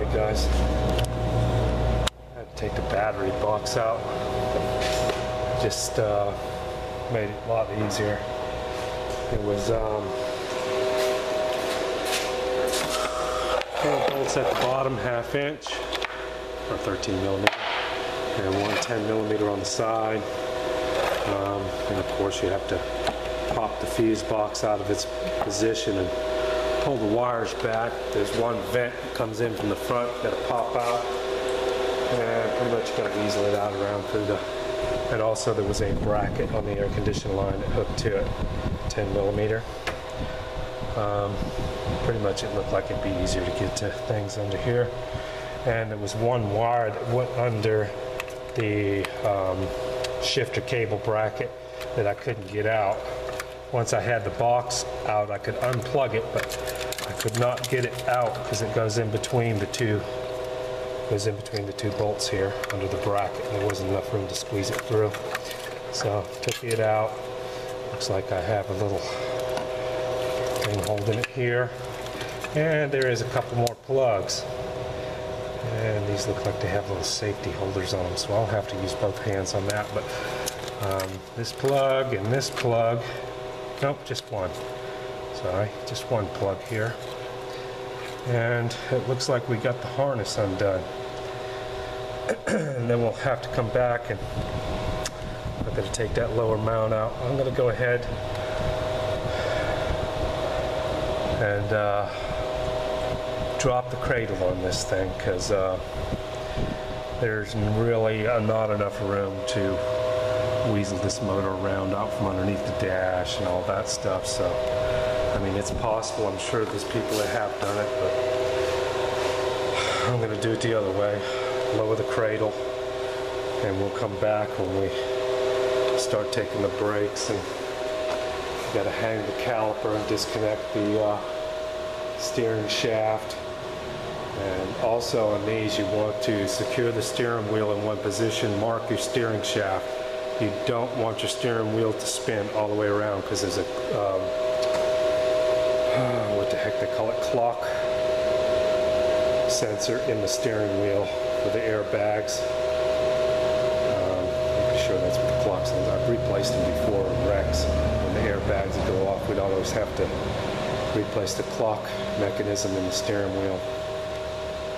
Alright guys, I had to take the battery box out. Just made it a lot easier. It was 4 bolts at the bottom, 1/2 inch or 13 millimeter, and one 10 millimeter on the side. And of course you have to pop the fuse box out of its position and pull the wires back. There's one vent that comes in from the front, got to pop out, and pretty much got to weasel it out around through the. And also there was a bracket on the air conditioning line that hooked to it, 10 millimeter. Pretty much it looked like it'd be easier to get to things under here. And there was one wire that went under the shifter cable bracket that I couldn't get out. Once I had the box out, I could unplug it, but I could not get it out because it goes in between the two. Goes in between the two bolts here under the bracket, and there wasn't enough room to squeeze it through. So took it out. Looks like I have a little thing holding it here, and there is a couple more plugs. And these look like they have little safety holders on them, so I'll have to use both hands on that. But this plug and this plug. Nope, just one. Sorry, just one plug here. And it looks like we got the harness undone. And then we'll have to come back, and I'm going to take that lower mount out. I'm going to go ahead and drop the cradle on this thing, because there's really not enough room to weasel this motor around out from underneath the dash and all that stuff. So I mean, it's possible. I'm sure there's people that have done it, but I'm going to do it the other way. Lower the cradle, and we'll come back when we start taking the brakes. And you got to hang the caliper and disconnect the steering shaft. And also on these, you want to secure the steering wheel in one position. Mark your steering shaft. You don't want your steering wheel to spin all the way around, because there's a what the heck they call it, clock sensor in the steering wheel for the airbags. I'm pretty sure that's what the clock sensor. I've replaced them before in wrecks. When the airbags would go off, we'd always have to replace the clock mechanism in the steering wheel.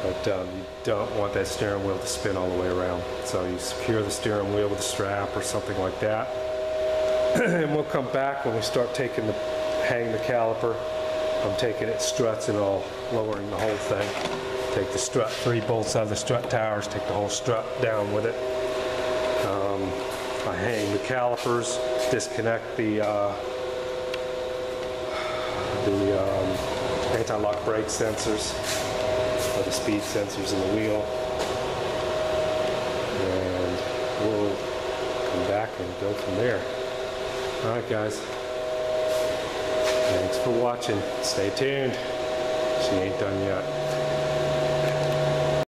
But you don't want that steering wheel to spin all the way around. So you secure the steering wheel with a strap or something like that. And we'll come back when we start taking the, hang the caliper. I'm taking it struts and all, lowering the whole thing. Take the strut, 3 bolts out of the strut towers, take the whole strut down with it. I hang the calipers, disconnect the anti-lock brake sensors, or the speed sensors in the wheel. And we'll come back and go from there. Alright guys. Thanks for watching. Stay tuned. She ain't done yet.